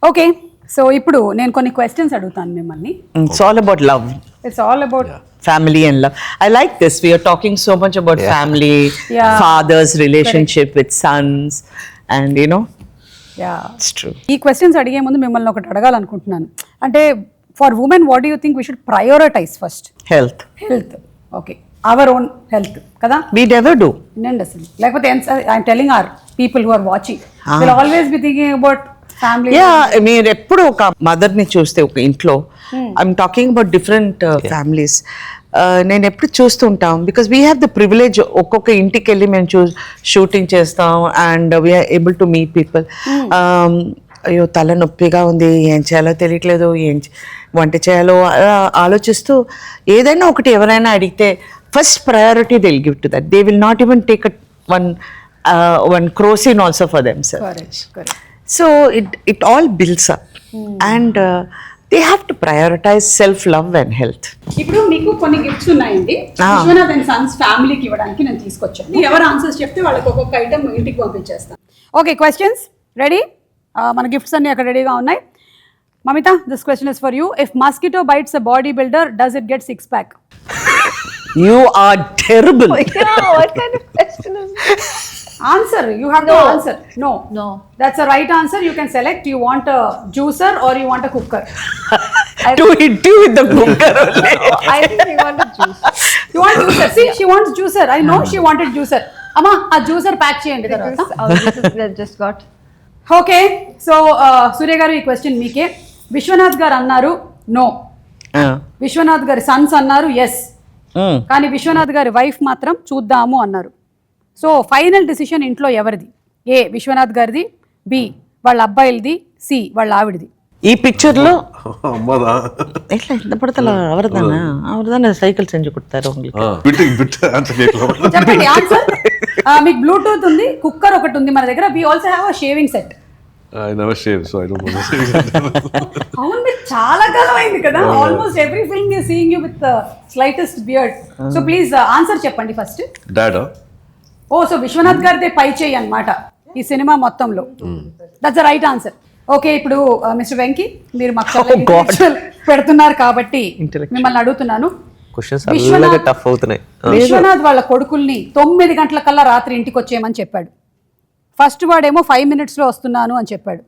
Okay, so ఇప్పుడు నేను కొన్ని questions అడుగుతాను మిమ్మల్ని. It's all about love. It's all about Family and love. I like this. We are talking so much about family, Yeah. father's relationship with sons, and you know, yeah. it's true. ఈ questions అడిగే ముందు మిమ్మల్ని ఒకటి అడగాలనుకుంటున్నాను. అంటే for women what do you think we should prioritise first? Health. Health. Okay, our own health కదా. We never do. వినండి అసలు, లేకపోతే I'm telling our people who are watching will always be thinking about family. మీరు ఎప్పుడు ఒక మదర్ని చూస్తే ఒక ఇంట్లో, I'm talking about different families, నేను ఎప్పుడు చూస్తూ ఉంటాం. Because we have the privilege, ఒక్కొక్క ఇంటికి వెళ్ళి మేము షూటింగ్ చేస్తాం and we're able to meet people. అయ్యో తల నొప్పిగా ఉంది, ఏం చేయాలో తెలియట్లేదు, వంట చేయాలో ఆలోచిస్తూ ఏదైనా ఒకటి ఎవరైనా అడిగితే first priority they will give to that. They will not even take one crocine also for themselves. Correct. So it all builds up, and they have to prioritize self-love and health. ఇప్పుడు మీకు కొన్ని gifts ఉన్నాయండి, Vishwanath and Sons ఫ్యామిలీకి ఇవ్వడానికి నేను తీసుకొచ్చాను. ఎవరు answers చెప్తే వాళ్ళకి ఒక్కొక్క ఐటమ్ ఇంటికి పంపించేస్తాను. Okay, questions ready? మన గిఫ్ట్స్ అన్ని అక్కడ రెడీగా ఉన్నాయి. Mamitha, this question is for you. If mosquito bites a body builder, does it get 6-pack? You are terrible. Yeah, what kind of question is this? Answer. You have to answer. No. That's the right answer. You can select. You want a juicer or you want a cooker? To hit you with the cooker only. I think we want a juice. You want juicer? See, she wants juicer. I know she wanted juicer. Amma, a juicer pack cheyandi tarvata. This is that just got. Okay. So, Surya garu ee question meeke. Vishwanath garu annaru no. Vishwanath garu sons annaru yes. కానీ విశ్వనాథ్ గారి wife మాత్రం చూద్దాము అన్నారు. So final decision ఇంట్లో ఎవరిది? ఏ విశ్వనాథ్ గారిది, B వాళ్ళ అబ్బాయిలది, C వాళ్ళ ఆవిడది. ఈ పిక్చర్ లో அம்மாதா ఎట్లా ఎంత పడతల అవరదాన సైకిల్ సెంజు కొడతారు. బిట్ ఆన్సర్ చేయట్లేదు. చెప్పండి ఆన్సర్. మీకు బ్లూటూత్ ఉంది, కుక్కర్ ఒకటి ఉంది మన దగ్గర. We also have a shaving set. I never shave, so I don't know. అవును, మీరు చాలా కాలం అయింది కదా. Almost every film you seeing you with slightest beard. So please answer చెప్పండి ఫస్ట్. Dad, ఓ, సో విశ్వనాథ్ గారిదే పై చేయి అన్నమాట ఈ సినిమా మొత్తంలో. That's the right answer. Okay, ఇప్పుడు మిస్టర్ వెంకీ, మీరు మాకు చాలా intellectual పెడుతున్నారు కాబట్టి మిమ్మల్ని అడుగుతున్నాను. క్వశ్చన్స్ అలాగే టఫ్ అవుతున్నాయి. విశ్వనాథ్ వాళ్ళ కొడుకుల్ని 9 గంటల కల్లా రాత్రి ఇంటికి వచ్చేయమని చెప్పాడు. ఫస్ట్ వాడేమో 5 minutesలో వస్తున్నాను అని చెప్పాడు.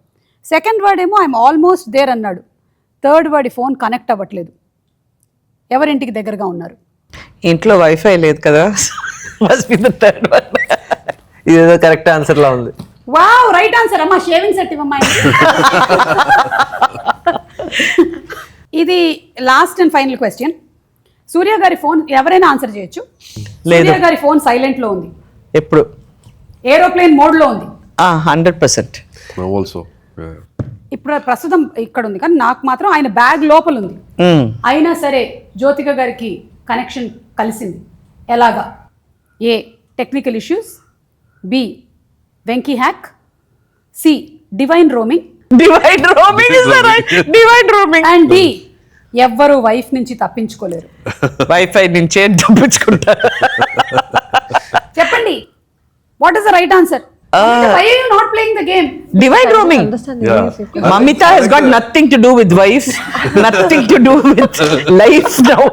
సెకండ్ వాడేమో ఐఎమ్ ఆల్మోస్ట్ దేర్ అన్నాడు. థర్డ్ వాడి ఫోన్ కనెక్ట్ అవ్వట్లేదు. ఎవరింటికి దగ్గరగా ఉన్నారు? ఇంట్లో వైఫై లేదు కదా. Must be the third one. ఇదేదో కరెక్ట్ ఆన్సర్ లా ఉంది. Wow, right answer. అమ్మా షేవింగ్ సెట్ ఇవ్వమ్మా. ఇది లాస్ట్ అండ్ ఫైనల్ క్వశ్చన్. సూర్య గారి ఫోన్ ఎవరైనా ఆన్సర్ చేయొచ్చు. సూర్య గారి ఫోన్ సైలెంట్ లో ఉంది, ఎప్పుడు ఏరోప్లేన్ మోడ్ లో ఉంది. 100%. also. ఇప్పుడు ప్రస్తుతం ఇక్కడ ఉంది, కానీ నాకు మాత్రం ఆయన బ్యాగ్ లోపల ఉంది. అయినా సరే జ్యోతిక గారికి కనెక్షన్ కలిసింది. ఎలాగా? A technical issues, B Venky hack, C divine roaming, and D ఎవ్వరు వైఫ్ నుంచి తప్పించుకోలేరు. వైఫై నుంచే తప్పించుకుంటారు. చెప్పండి, what is the right answer? Why are you not playing the game? Divine roaming. Mamita has got nothing to do with wife, nothing to do with life now.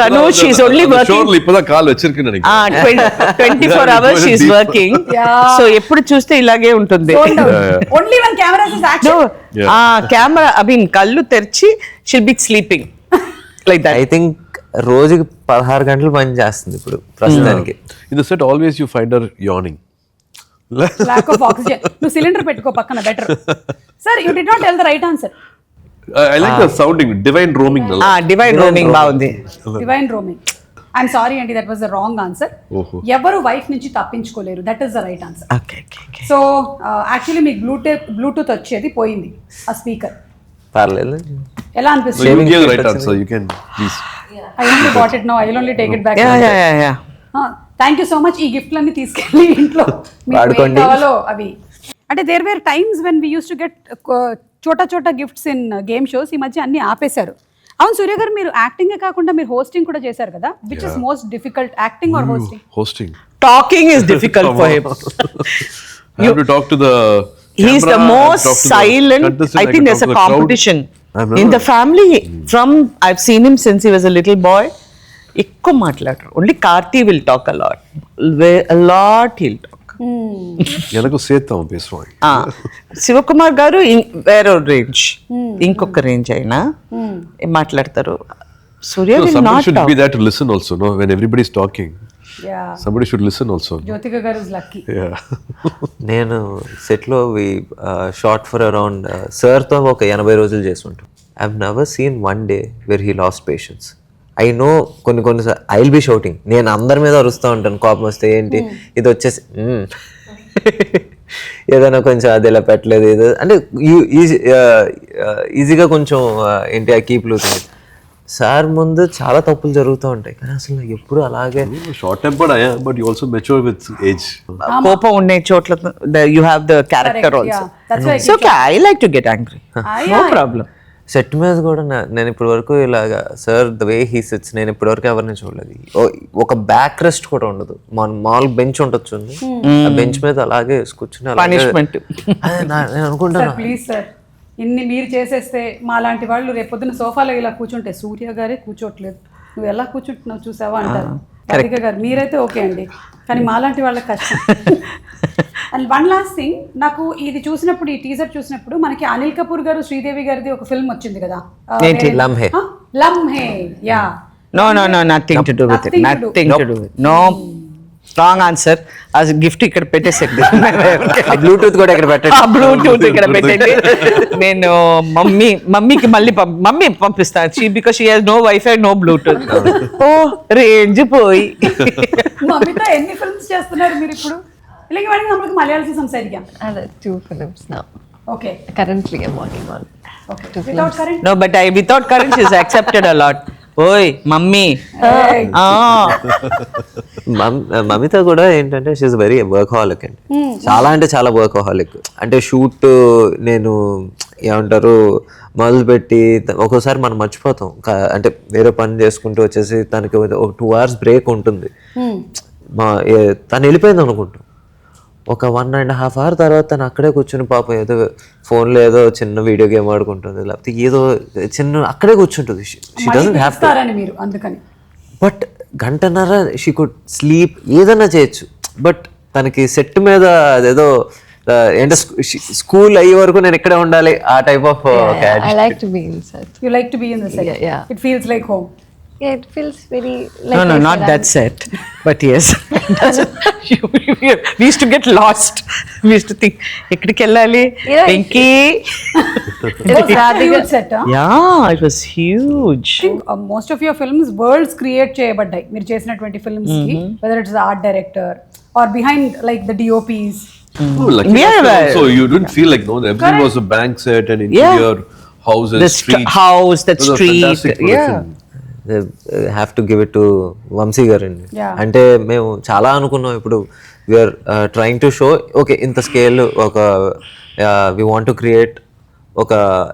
Tanu, she's only working. Surely ipada call vechirukku nenikken. 24 hours she's working. So eppudu chuste ilage untundi. Only when cameras is action. No, camera, I mean kallu terchi she'll be sleeping like that. I think రోజుకి 16 గంటలు పని చేస్తుంది ఇప్పుడు ప్రస్తుతానికి. In the set always you find her yawning. Lack of oxygen. నువ్వు cylinder పెట్టుకో పక్కన, better. Sir, you did not tell the right answer. I like the sounding, divine roaming. Divine roaming బాగుంది. Divine roaming. ఐఎమ్ సారీ అండి, that was the wrong answer. ఎవరు wife నుంచి తప్పించుకోలేరు, that is the right answer. Okay okay. So actually మీకు Bluetooth వచ్చేది పోయింది ఆ speaker. పర్లేదు. ఎలా So అనిపిస్తుంది? you give the right answer. You can please. I only got it now, I will only take it back. Yeah. Thank you so much. ఈ గిఫ్ట్లన్నీ తీసుకెళ్ళి ఇంట్లో మీకు ఏం వాడుకోండి. కావాలో అవి. అంటే there were times when we use to get చోటా గిఫ్ట్స్ ఇన్ గేమ్ షోస్. ఈ మధ్య అన్ని ఆపేశారు. అవును సూర్య గారు, మీరు యాక్టింగే కాకుండా మీరు హోస్టింగ్ కూడా చేశారు కదా. Which is most difficult, acting are hosting? Hosting. Talking is difficult for him. I have to talk to the He's the camera, most talk to the silent. contestant, I can think talk there's to a the crowd. competition I'm in not- the family. I've seen him since he was a little boy. ఎక్కువ మాట్లాడరు. Only Karthi will talk a lot. He'll talk. எனக்கு சேர்த்தோம் பேசுவாங்க. శివకుమార్ గారు వేరే range, ఇంకొక range అయినా మాట్లాడతారు. సూర్య No, will somebody not should talk. be there to listen also, no? When everybody's talking, yeah, somebody should listen also. Jyothika గారు ఇస్ లక్కీ. Yeah. నేను సెట్లో షార్ట్ ఫర్ అరౌండ్ సార్తో ఒక 80 రోజులు చేసి ఉంటాం. I have never seen one day where he lost patience. I know కొన్ని I will be shouting. నేను అందరి మీద అరుస్తూ ఉంటాను కోపం వస్తే. ఏంటి ఇది వచ్చేసి ఏదైనా కొంచెం అది ఇలా పెట్టలేదు ఇది అంటే ఈజీగా కొంచెం ఏంటి ఆ కీప్ లూజింగ్. సార్ ముందు చాలా తప్పులు జరుగుతూ ఉంటాయి, కానీ అసలు నాకు ఎప్పుడు అలాగే Short tempered I am, but you also mature with age. కోపం ఉండే చోట్ల you have the character Correct, also. yeah. That's why I it's okay, I like to get angry, no problem. Set మీద కూడా నేను ఇప్పటి వరకు ఇలాగా sir the way he sits నేను ఇప్పటి వరకు ఎవరిని చూడలేదు. ఒక బ్యాక్ రెస్ట్ కూడా ఉండదు. మామూలు బెంచ్ ఉండొచ్చు, ఆ బెంచ్ మీద అలాగే కూర్చుని అలాగే- పనిష్మెంట్. అదే నేను అనుకుంటాను ప్లీజ్ సార్, ఇన్ని మీరు చేసేస్తే మా లాంటి వాళ్ళు రేపొద్దున సోఫాలో ఇలా కూర్చుంటే సూర్య గారే కూర్చోట్లేదు, నువ్వు ఎలా కూర్చుంటున్నావు చూసావా అంటారు. రాధిక గారు మీరైతే ఓకే అండి, కానీ మాలాంటి వాళ్ళకి కష్టం. అండ్ వన్ లాస్ట్ థింగ్, నాకు ఇది చూసినప్పుడు, ఈ టీజర్ చూసినప్పుడు మనకి అనిల్ కపూర్ గారు శ్రీదేవి గారిది ఒక ఫిల్మ్ వచ్చింది కదా, ఏంటి? Lamhe. Lamhe. Yeah, No, nothing to do with it. Nothing to do with it. No, wrong answer. ఆ గిఫ్ట్ ఇక్కడ పెట్టేసండి. బ్లూటూత్ కూడా ఇక్కడ పెట్టండి. ఆ బ్లూటూత్ ఇక్కడ పెట్టండి. నేను మమ్మీకి మళ్ళీ మమ్మీ పంపిస్తాను, because she has no wifi, no Bluetooth. ఓ రేంజ్ పోయి. మమ్మీతో ఎన్ని ఫిల్మ్స్ చేస్తున్నారు మీరు ఇప్పుడు? ఇలాగే వాడికి നമ്മൾക്ക് മലയാളത്തിൽ സംസാരിക്കാം. Other 2 films now. Okay. Currently, I'm working on. Okay. Without current. No, but without current is accepted a lot. ఓయ్ మమ్మీ. మమిత కూడా ఏంటంటే షీఈ్ వెరీ వర్కహాలిక్ అండి. చాలా అంటే చాలా వర్కహాలిక్. అంటే షూట్ నేను ఏమంటారు మొదలుపెట్టి ఒక్కోసారి మనం మర్చిపోతాం. అంటే వేరే పని చేసుకుంటూ వచ్చేసి తనకి ఒక 2 hours బ్రేక్ ఉంటుంది. తను వెళ్ళిపోయింది అనుకుంటాం. ఒక 1.5 hour తర్వాత తను అక్కడే కూర్చుని పాపం ఏదో ఫోన్లో ఏదో చిన్న వీడియో గేమ్ ఆడుకుంటుంది, లేకపోతే ఏదో చిన్న అక్కడే కూర్చుంటుంది. She doesn't have to. మీరు అందుకని బట్ గంటన్నర షీ కుడ్ స్లీప్, ఏదైనా చేయొచ్చు. బట్ తనకి సెట్ మీద అదేదో ఏంటో స్కూల్ అయ్యే వరకు నేను ఇక్కడే ఉండాలి ఆ type of. I like to be in set. you like to be in the set. Yeah. It feels like home. Yeah, it feels very like. No, I not said, that set. But yes, we used to get lost. We used to think, ఎక్కడికి వెళ్ళాలి? Yeah, Pinky. It was a huge set. Huh? Yeah, it was huge. I think most of your films worlds create చేయబడ్డాయి మీరు చేసినటువంటి films కి, whether it's the art director or behind like the DOPs. Oh, lucky Yeah, enough, well- so you didn't feel like, no, everything was a bank set and interior, houses, The streets. house, that It was a street. fantastic production. Have to give it to Vamsi garu అండి. Yeah. అంటే మేము చాలా అనుకున్నాం. ఇప్పుడు we're trying to show okay ఇంత scale, ఒక we want to create ఒక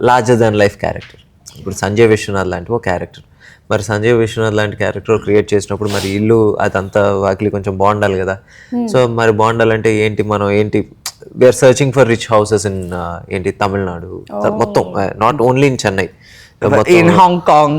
larger than life character. ఇప్పుడు సంజయ్ విశ్వనాథ్ లాంటి ఒక క్యారెక్టర్, మరి సంజయ్ విశ్వనాథ్ లాంటి క్యారెక్టర్ క్రియేట్ చేసినప్పుడు మరి ఇల్లు అదంతా వాకిలి కొంచెం బాగుండాలి కదా. సో మరి బాగుండాలంటే ఏంటి, మనం ఏంటి we're searching for rich houses in ఏంటి తమిళనాడు మొత్తం, not only in Chennai, In Hong Kong,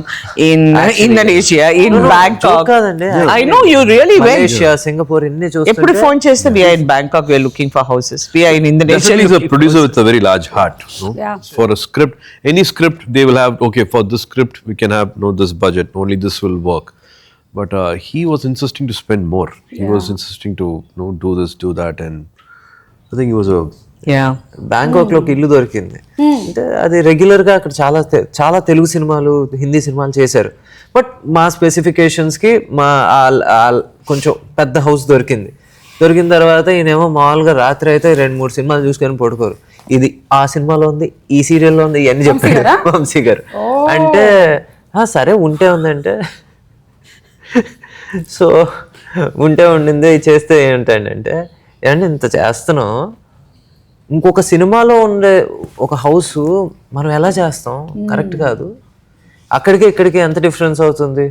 in Indonesia, in Bangkok. కాదండి. I know you really went. Malaysia, Singapore ఇన్ని ఎప్పుడు చూస్తుంటే ఫోన్ చేస్తే we are in Bangkok, we are looking for houses. We are in Indonesia. Definitely is a looking producer with a very large heart. No? Yeah. For a script, any script they will have, okay, for this script we can have this budget, only this will work. But he was insisting to spend more. He was insisting to do this, do that, and I think he was a yeah Bangkok లో ఒక ఇల్లు దొరికింది. అంటే అది regular గా అక్కడ చాలా తెలుగు సినిమాలు, హిందీ సినిమాలు చేశారు. బట్ మా స్పెసిఫికేషన్స్ కి మా కొంచెం పెద్ద హౌస్ దొరికింది. దొరికిన తర్వాత ఈయనేమో మామూలుగా రాత్రి అయితే 2-3 సినిమాలు చూసుకొని పడుకోరు. ఇది ఆ సినిమాలో ఉంది, ఈ సీరియల్లో ఉంది, ఇవన్నీ చెప్పారు వంశీ గారు. అంటే సరే ఉంటే ఉందంటే సో ఉంటే ఉండింది చేస్తే ఏంటంటే ఏమంటే ఇంత చేస్తున్నాం, ఇంకొక సినిమాలో ఉండే ఒక హౌస్ మనం ఎలా చేస్తాం, కరెక్ట్ కాదు. అక్కడికి ఇక్కడికి ఎంత డిఫరెన్స్ అవుతుంది,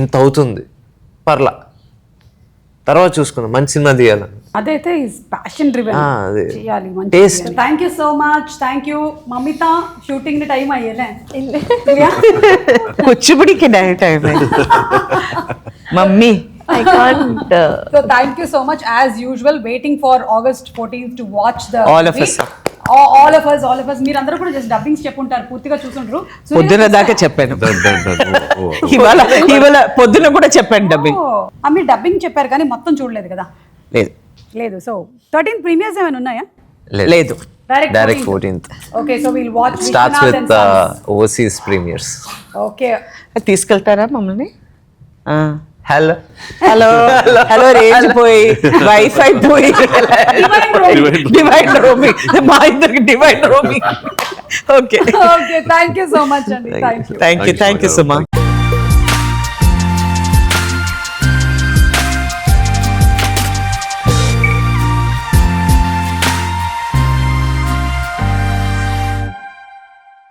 ఇంత అవుతుంది, పర్లా తర్వాత చూసుకుందాం, మంచి సినిమా తీయాలని. అదైతే ఇస్ ప్యాషన్ డ్రివెన్ అదే. చేయాలి మంచి. Taste. Thank you so much. Thank you Mamitha. Shooting time అయ్యేలే కూచిపూడికి time mummy. I can't. So thank you so much as usual. Waiting for August 14th to watch the All of us. all of us మీరందరూ కూడా just dubbings చెప్పుంటారు, పూర్తిగా చూసుంటారు. పొద్దున దాకా చెప్పాను, Oh. ఇవాళ పొద్దున కూడా చెప్పాను డబ్బింగ్. మీరు డబ్బింగ్ చెప్పారు కానీ మొత్తం చూడలేదు కదా? లేదు లేదు. సో 13 ప్రీమియర్స్ ఏమైనా ఉన్నాయా? లేదు. Direct 14th. Okay, so will watch starts with overseas premieres. Okay. తీసుకెళ్తారా మమ్మల్ని? హలో హలో హలో రేంజ్ పోయి వైఫై పోయి డివైడ్ రోమింగ్, మా ఇద్దరికి divide roaming. Okay okay, thank you so much అండి. Thank you. Thank you Suma.